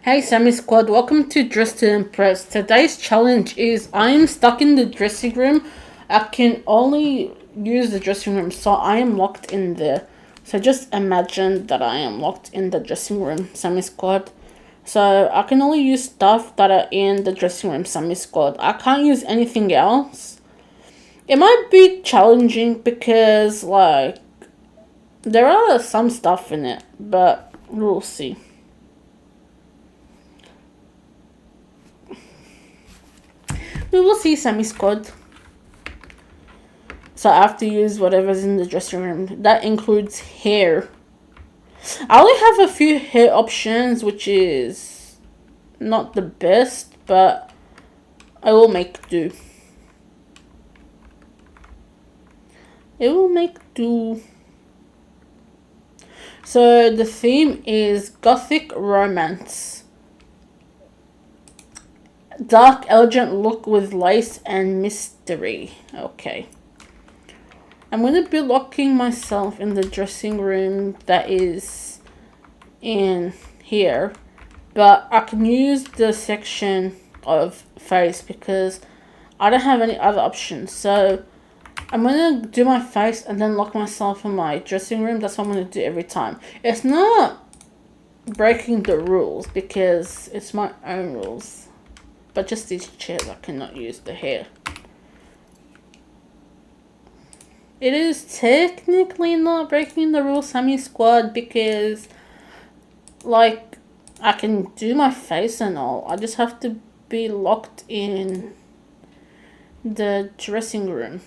Hey Sammy Squad, welcome to Dress to Impress. Today's challenge is I am stuck in the dressing room. I can only use the dressing room, so I am locked in there. So just imagine that I am locked in the dressing room, Sammy Squad. So I can only use stuff that are in the dressing room, Sammy Squad. I can't use anything else. It might be challenging because there are some stuff in it, but we'll see. We will see, Sammy Squad. So I have to use whatever's in the dressing room. That includes hair. I only have a few hair options, which is not the best, but I will make do. It will make do. So the theme is Gothic Romance. Dark, elegant look with lace and mystery. Okay. I'm going to be locking myself in the dressing room that is in here. But I can use the section of face because I don't have any other options. So I'm going to do my face and then lock myself in my dressing room. That's what I'm going to do every time. It's not breaking the rules because it's my own rules. But just these chairs, I cannot use the hair. It is technically not breaking the rules, Sammy Squad, because I can do my face and all. I just have to be locked in the dressing room.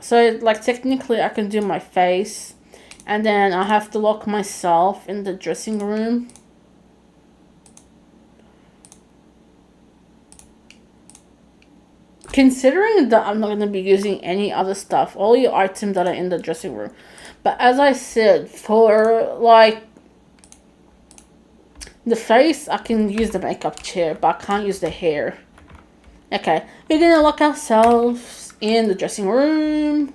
So technically I can do my face. And then I have to lock myself in the dressing room. Considering that I'm not going to be using any other stuff, all your items that are in the dressing room. But as I said, for the face, I can use the makeup chair, but I can't use the hair. Okay, we're going to lock ourselves in the dressing room.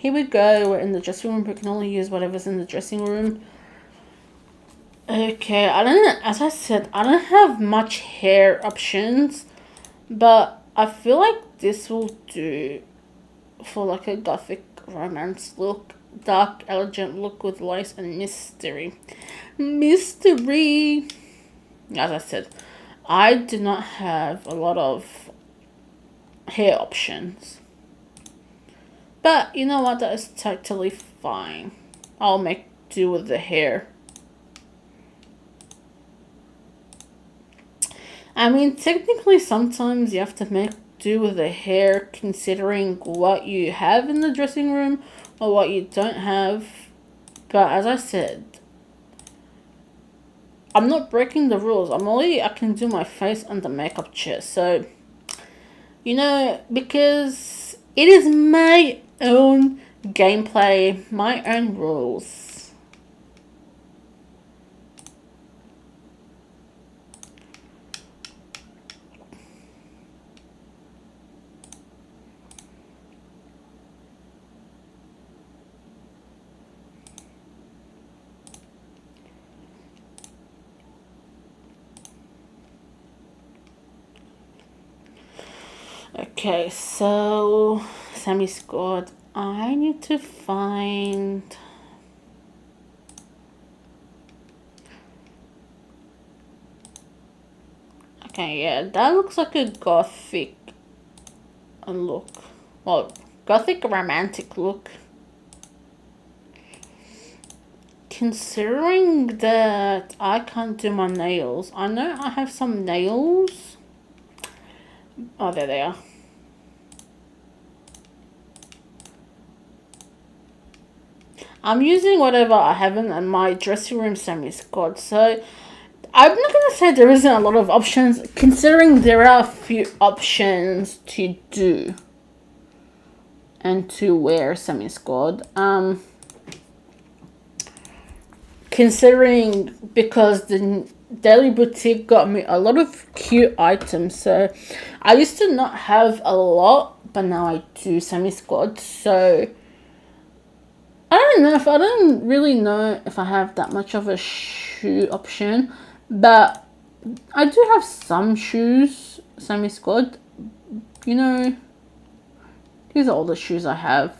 Here we go, we're in the dressing room. We can only use whatever's in the dressing room. Okay, as I said, I don't have much hair options, but I feel like this will do for a gothic romance look. Dark, elegant look with lace and mystery. Mystery! As I said, I do not have a lot of hair options. But you know what, that is totally fine. I'll make do with the hair. I mean, technically sometimes you have to make do with the hair considering what you have in the dressing room or what you don't have. But as I said, I'm not breaking the rules. I can do my face on the makeup chair. So, because it is my own gameplay, my own rules. Okay, so Sammy Squad, I need to find okay, yeah, that looks like a gothic look. Well, gothic romantic look. Considering that I can't do my nails, I know I have some nails. Oh, there they are. I'm using whatever I have in my dressing room Sammy Squad. So I'm not going to say there isn't a lot of options, considering there are a few options to do and to wear Sammy Squad. Considering because the Daily Boutique got me a lot of cute items. So I used to not have a lot, but now I do, Sammy Squad. So I don't don't really know if I have that much of a shoe option, but I do have some shoes, Sammy sqaud. You know, these are all the shoes I have.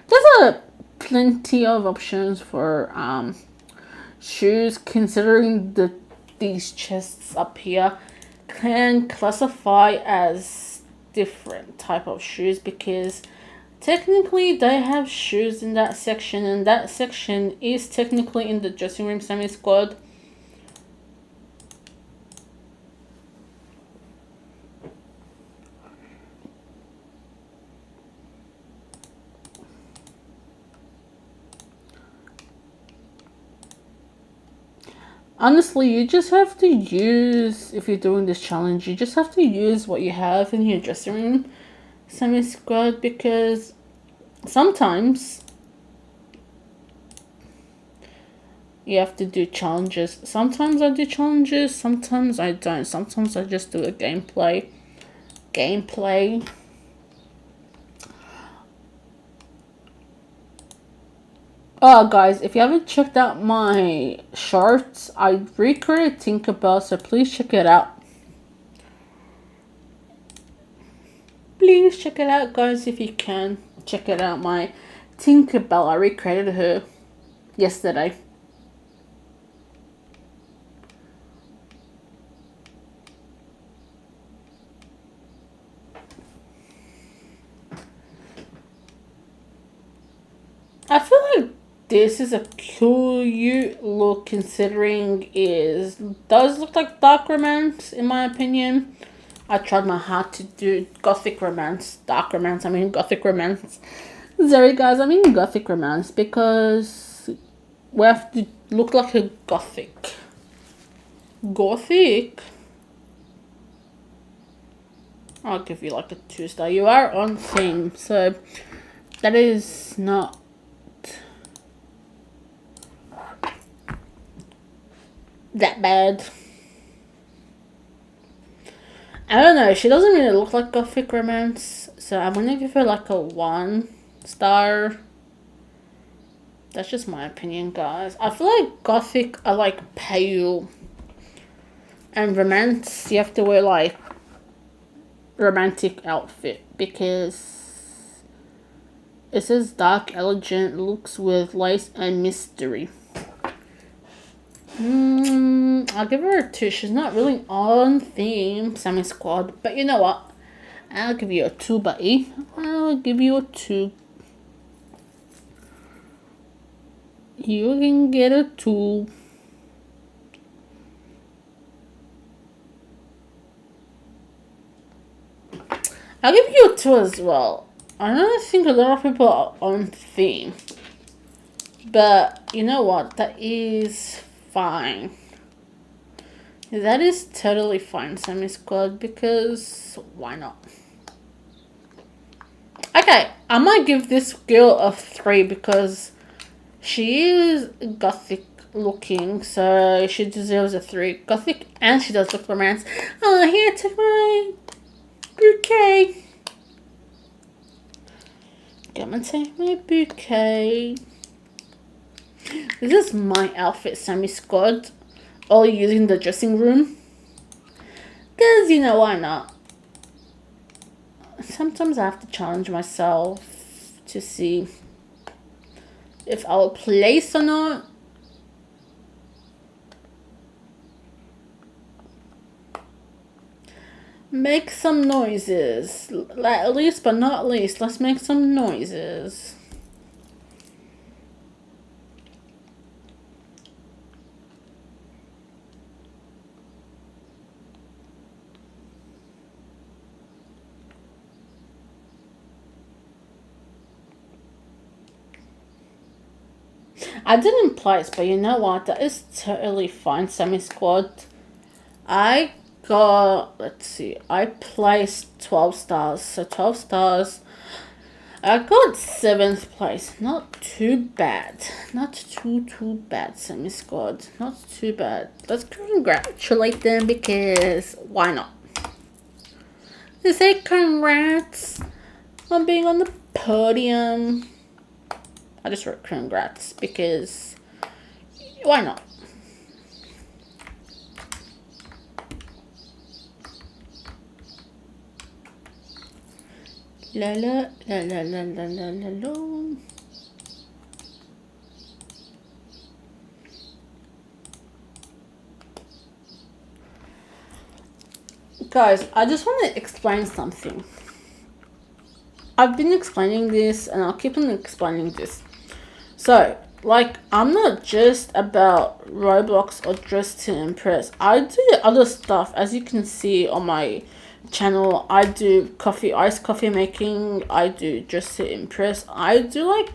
There's plenty of options for shoes, considering these chests up here can classify as different type of shoes, because technically they have shoes in that section, and that section is technically in the dressing room, Sammy sqaud. Honestly, you just have to use, if you're doing this challenge, you just have to use what you have in your dressing room, Sammy sqaud, because sometimes you have to do challenges. Sometimes I do challenges, sometimes I don't. Sometimes I just do a gameplay. Oh, guys, if you haven't checked out my shorts, I recreated Tinkerbell, so please check it out. Please check it out, guys, if you can. Check it out, my Tinkerbell. I recreated her yesterday. I feel like this is a cute look, considering it does look like dark romance, in my opinion. I tried my heart to do gothic romance, dark romance, gothic romance. Sorry guys, gothic romance, because we have to look like a gothic. I'll give you like a 2-star. You are on theme, so that is not that bad. I don't know, she doesn't really look like gothic romance, so I'm gonna give her like a 1-star. That's just my opinion, guys. I feel like gothic are like pale, and romance, you have to wear like romantic outfit, because it says dark elegant looks with lace and mystery. I'll give her a 2. She's not really on theme, Sammy sqaud, but you know what? I'll give you a 2, buddy. I'll give you a 2. You can get a 2. I'll give you a 2 as well. I don't think a lot of people are on theme, but you know what? That is fine. That is totally fine, Sammy sqaud, because why not? Okay, I might give this girl a 3 because she is gothic looking, so she deserves a 3. Gothic, and she does look romance. Oh, here, take my bouquet. Come and take my bouquet. This is my outfit, Sammy sqaud. All using the dressing room, because you know, why not? Sometimes I have to challenge myself to see if I'll place or not. Make some noises, at least but not least. Let's make some noises. I didn't place, but you know what? That is totally fine, Sammy sqaud. I got, let's see, I placed 12 stars. So 12 stars. I got 7th place. Not too bad. Not too bad, Sammy sqaud. Not too bad. Let's congratulate them, because why not? They say congrats on being on the podium. I just wrote congrats because why not? La la la la la la la la la. Guys, I just want to explain something. I've been explaining this and I'll keep on explaining this. So, like, I'm not just about Roblox or Dress to Impress. I do other stuff, as you can see on my channel. I do iced coffee making. I do Dress to Impress. I do, like,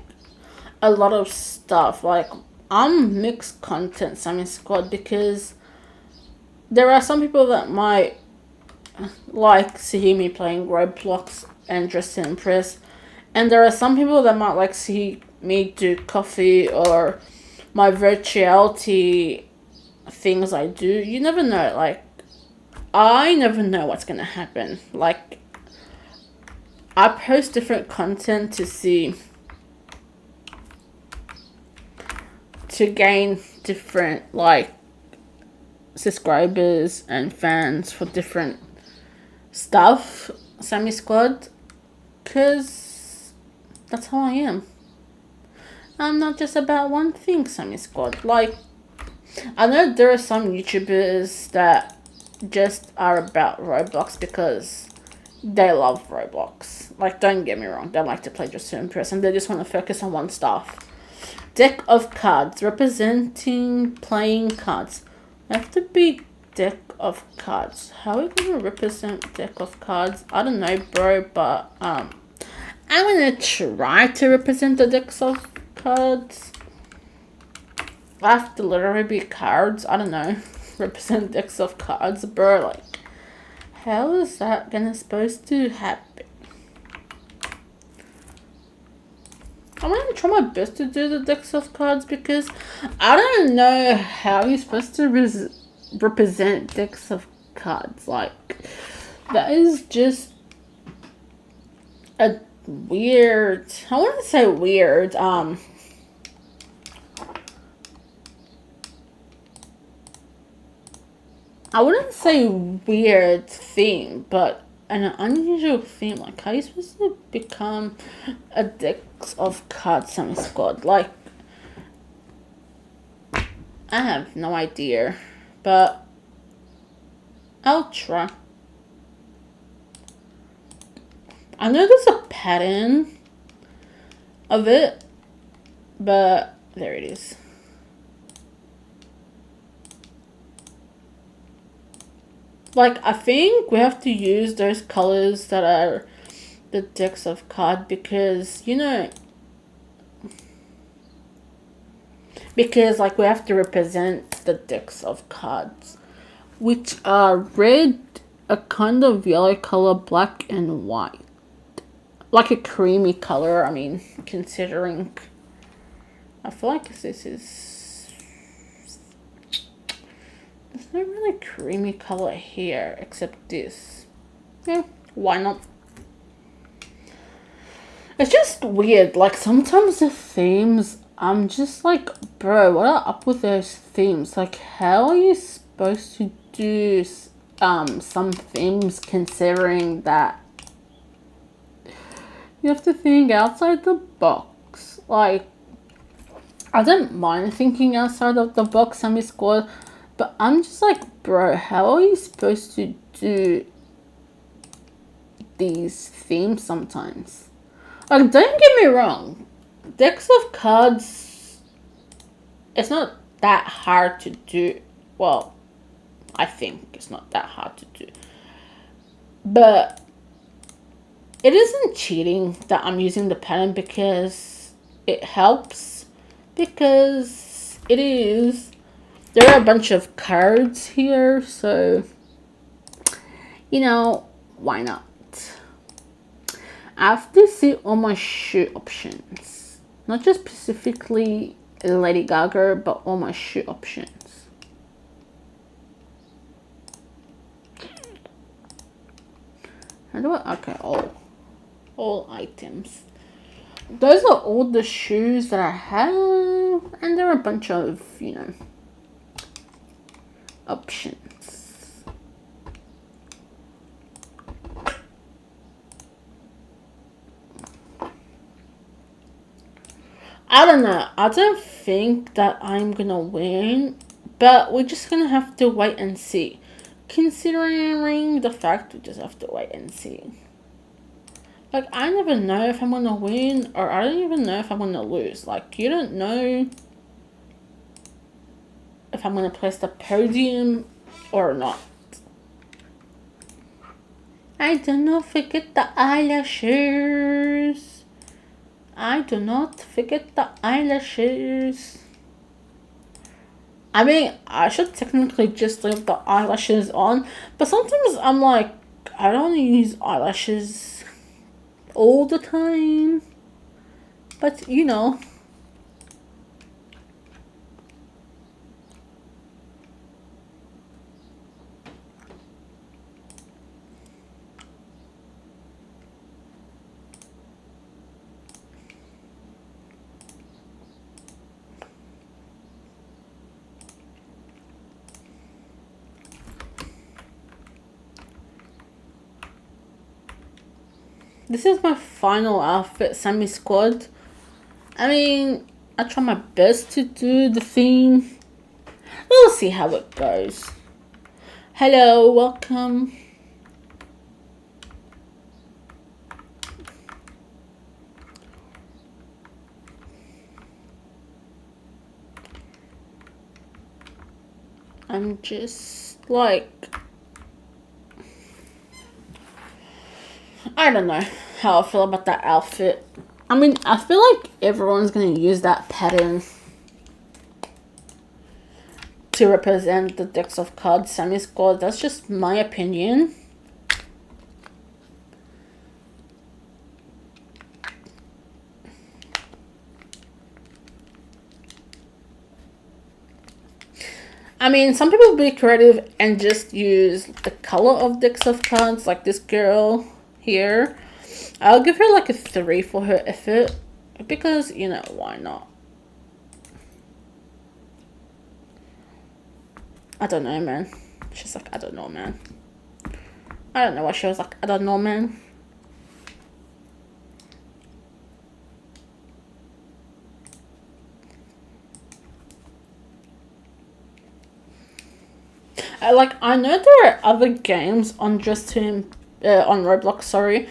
a lot of stuff. Like, I'm mixed content, Sammy Squad, because there are some people that might like to hear me playing Roblox and Dress to Impress, and there are some people that might like to see me do coffee or my virtuality things I do. You never know. Like, I never know what's gonna happen. Like, I post different content to gain different, like, subscribers and fans for different stuff, Sammy Squad, because that's how I am. I'm not just about one thing, Sammy Squad. Like, I know there are some YouTubers that just are about Roblox because they love Roblox. Like, don't get me wrong, they like to play just to impress and they just want to focus on one stuff. Deck of cards, representing playing cards. Have to be deck of cards. How are we gonna represent deck of cards? I don't know, bro, but I'm gonna try to represent the decks of cards. I have to literally be cards. I don't know. Represent decks of cards, bro. Like, how is that supposed to happen? I'm gonna try my best to do the decks of cards because I don't know how you're supposed to represent decks of cards. Like, that is just a weird, I wouldn't say weird, I wouldn't say weird theme, but an unusual theme. Like, how are you supposed to become a deck of cards, Sammy Squad? Like, I have no idea, but I'll try. I know there's a pattern of it, but there it is. Like, I think we have to use those colors that are the decks of cards because, you know, because, like, we have to represent the decks of cards, which are red, a kind of yellow color, black, and white. Like a creamy color, I mean, considering, I feel like this is, there's no really creamy color here except this. Yeah, why not? It's just weird. Like, sometimes the themes, I'm just like, bro, what are up with those themes? Like, how are you supposed to do some themes considering that you have to think outside the box? Like, I don't mind thinking outside of the box, Sammy Squad, but I'm just like, bro, how are you supposed to do these themes sometimes? Like, don't get me wrong, decks of cards, it's not that hard to do. Well, I think it's not that hard to do. But it isn't cheating that I'm using the pattern because it helps. Because it is. There are a bunch of cards here, so, you know, why not? I have to see all my shoe options. Not just specifically Lady Gaga, but all my shoe options. How do I, okay, all items. those are all the shoes that I have, and there are a bunch of, you know, options. I don't know. I don't think that I'm gonna win, but we're just gonna have to wait and see. Considering the fact we just have to wait and see. Like, I never know if I'm gonna win, or I don't even know if I'm gonna lose. Like, you don't know if I'm gonna place the podium or not. I do not forget the eyelashes. I do not forget the eyelashes. I mean, I should technically just leave the eyelashes on, but sometimes I'm like, I don't use eyelashes all the time. But, you know. This is my final outfit, Sammy sqaud. I mean, I try my best to do the theme. We'll see how it goes. Hello, welcome. I'm just like, I don't know how I feel about that outfit. I mean, I feel like everyone's gonna use that pattern to represent the decks of cards Sammy sqaud. That's just my opinion. I mean, some people be creative and just use the color of decks of cards, like this girl here. I'll give her like a 3 for her effort, because, you know, why not? I don't know, man. She's like, I don't know, man. I don't know why she was like, I don't know, man. I know there are other games on on Roblox, sorry,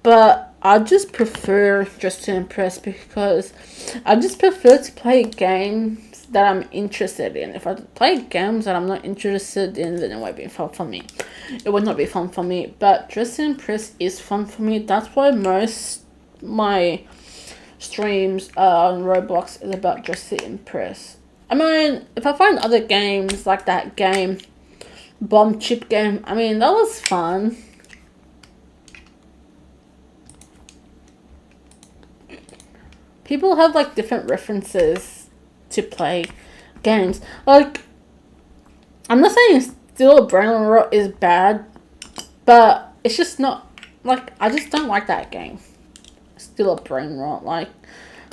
but I just prefer Just to Impress, because I just prefer to play games that I'm interested in. If I play games that I'm not interested in, then it won't be fun for me. It would not be fun for me. But Just to Impress is fun for me. That's why most my streams on Roblox is about Just to Impress. I mean, if I find other games like that game, Bomb Chip game, I mean, that was fun. People have like different references to play games. Like, I'm not saying Still Brain Rot is bad, but it's just not, like, I just don't like that game. Still a Brain Rot. Like,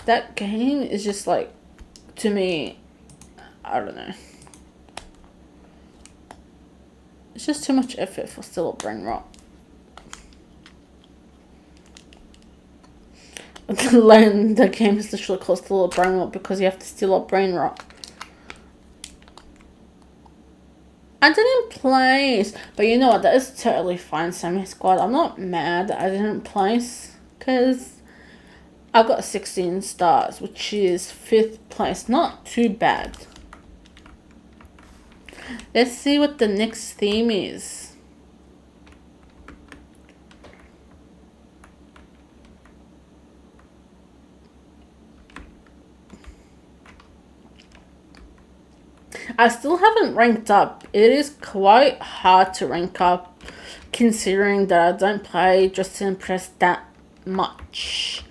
that game is just like, to me, I don't know. It's just too much effort for Still a Brain Rot. The game is literally called Still a Brain Rot because you have to steal a brain rot. I didn't place, but you know what? That is totally fine, Sammy sqaud. I'm not mad that I didn't place, because I got 16 stars, which is 5th place. Not too bad. Let's see what the next theme is. I still haven't ranked up. It is quite hard to rank up, considering that I don't play Just to Impress that much.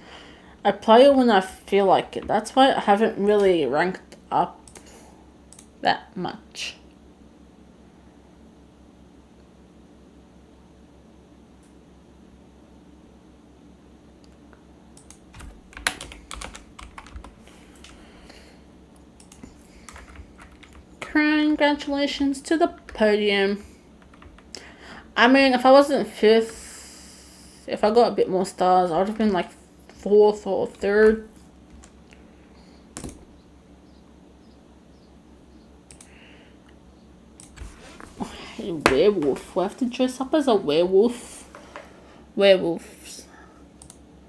I play it when I feel like it. That's why I haven't really ranked up that much. congratulations to the podium. I mean, if I wasn't 5th, if I got a bit more stars, I would have been like 4th or 3rd. A werewolf. We have to dress up as a werewolf. Werewolves.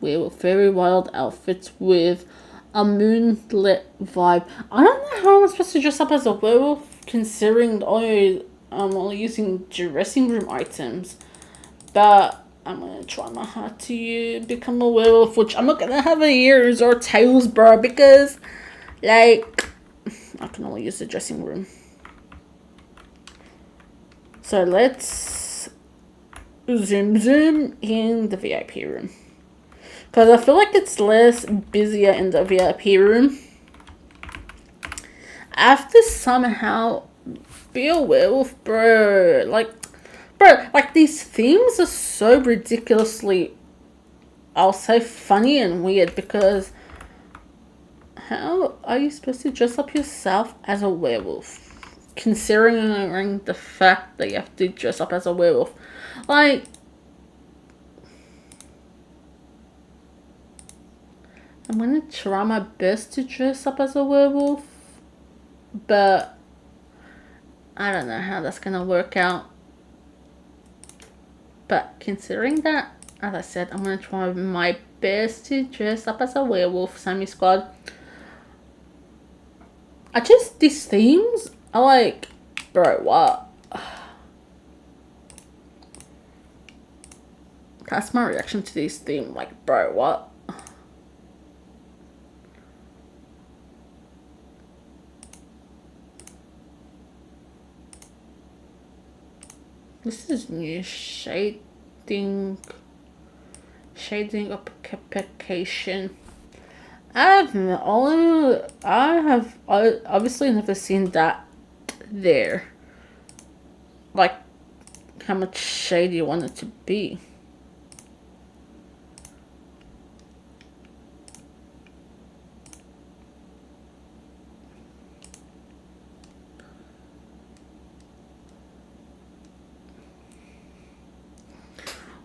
Werewolf. Very wild outfits with a moonlit vibe. I don't know how I'm supposed to dress up as a werewolf, considering I'm only using dressing room items. But I'm gonna try my heart to become a werewolf, which I'm not gonna have ears or tails, bro, because like I can only use the dressing room. So let's zoom in the VIP room. Because I feel like it's less busier in the VIP room. I have to somehow be a werewolf, bro. Like these themes are so ridiculously, I'll say, funny and weird. Because how are you supposed to dress up yourself as a werewolf? Considering the fact that you have to dress up as a werewolf. Like, I'm gonna try my best to dress up as a werewolf, but I don't know how that's gonna work out. But considering that, as I said, I'm gonna try my best to dress up as a werewolf, Sammy squad. These themes are like, bro, what? That's my reaction to these themes, like, bro, what? This is new shading application. I have obviously never seen that there. Like, how much shade you want it to be.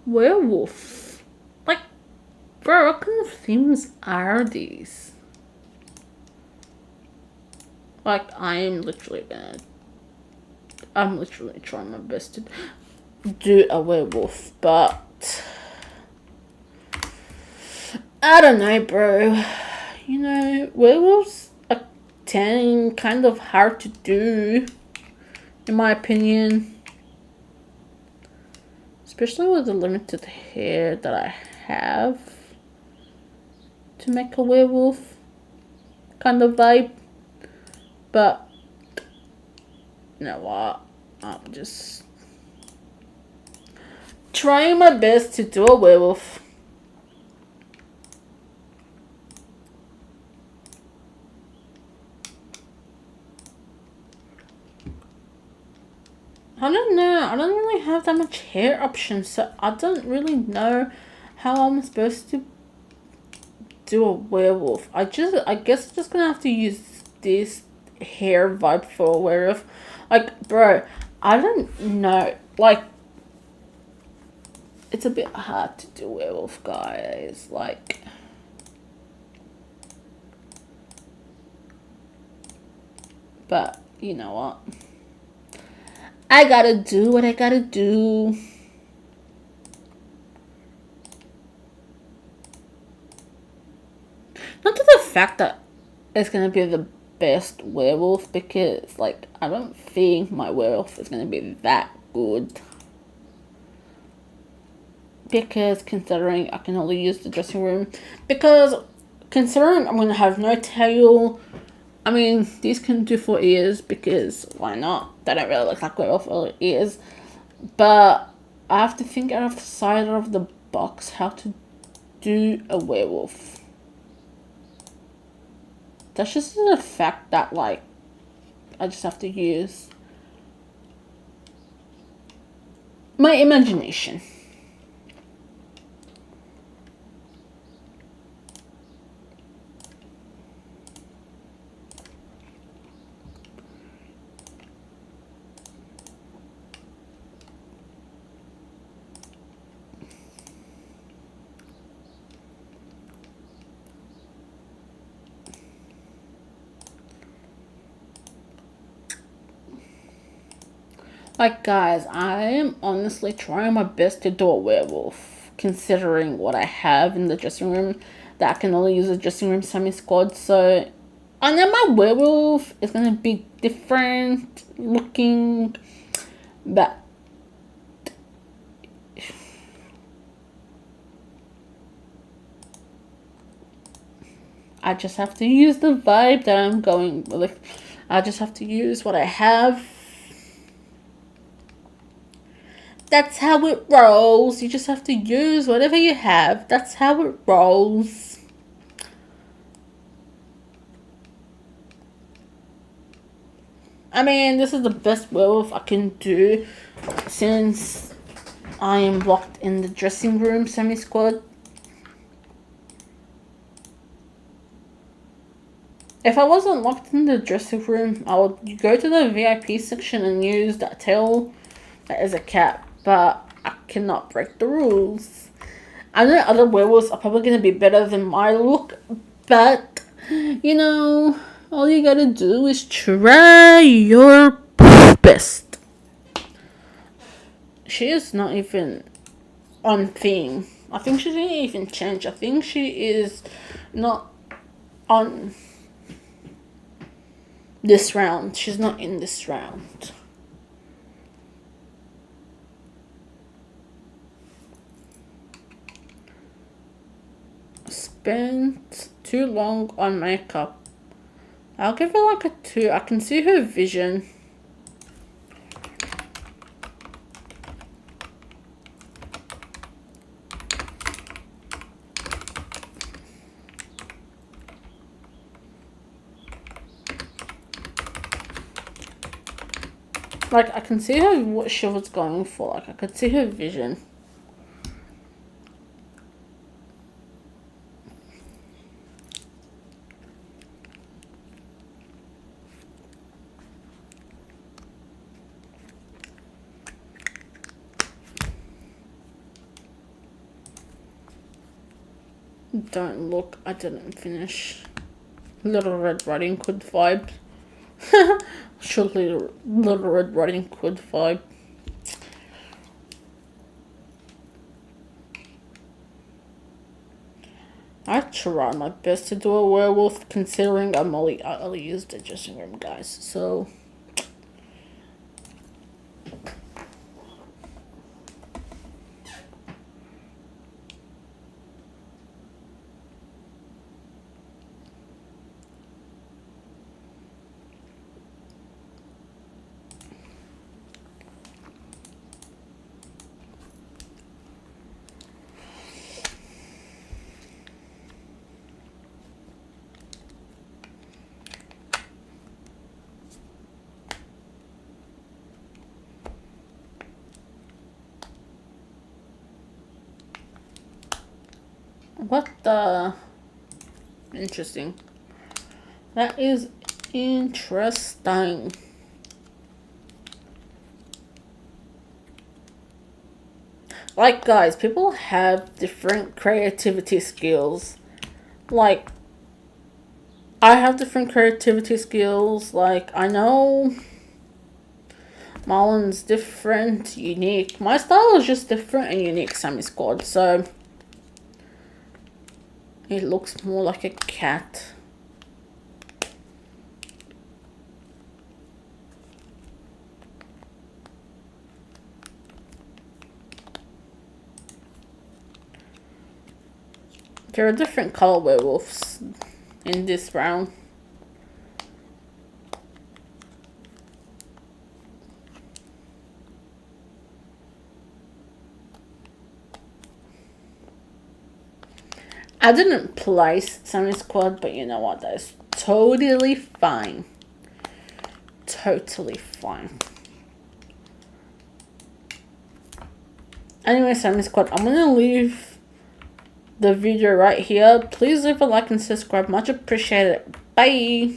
Werewolf. Like, bro, what kind of themes are these? Like, I'm literally trying my best to do a werewolf, but I don't know, bro. You know, werewolves are kind of hard to do, in my opinion. Especially with the limited hair that I have to make a werewolf kind of vibe. But you know what? I'm just trying my best to do a werewolf. I don't know. I don't really have that much hair options, so I don't really know how I'm supposed to do a werewolf. I guess I'm just gonna have to use this hair vibe for a werewolf. Like, bro, I don't know. Like, it's a bit hard to do werewolf, guys. Like, but you know what? I gotta do what I gotta do. Not to the fact that it's gonna be the best werewolf, because like I don't think my werewolf is gonna be that good. Because considering I can only use the dressing room, because considering I'm gonna have no tail. I mean, these can do for ears, because why not? They don't really look like werewolf ears. But I have to think outside of the box how to do a werewolf. That's just the fact that, like, I just have to use my imagination. Like, guys, I am honestly trying my best to do a werewolf, considering what I have in the dressing room, that I can only use a dressing room semi-squad. So I know my werewolf is going to be different looking, but I just have to use the vibe that I'm going with. I just have to use what I have. That's how it rolls. You just have to use whatever you have. That's how it rolls. I mean, this is the best werewolf I can do since I am locked in the dressing room semi-squad. If I wasn't locked in the dressing room, I would go to the VIP section and use that tail as a cap, but I cannot break the rules. I know other werewolves are probably going to be better than my look, but, you know, all you gotta do is try your best. She is not even on theme. I think she didn't even change. I think she is not on this round. She's not in this round. Spent too long on makeup. I'll give her like a 2. I can see her vision. Like, I can see her, what she was going for. Like, I could see her vision. Don't look, I didn't finish. Little Red Riding Hood vibe. Surely Little Red Riding Hood vibe. I try my best to do a werewolf, considering I only used the dressing room, guys. So what the? Interesting. That is interesting. Like, guys, people have different creativity skills. Like, I have different creativity skills. Like, I know Marlon's different, unique. My style is just different and unique, semi-squad. So it looks more like a cat. There are different color werewolves in this round. I didn't place semi-squad, but you know what? That is totally fine. Totally fine. Anyway, semi-squad, I'm gonna leave the video right here. Please leave a like and subscribe. Much appreciated. Bye.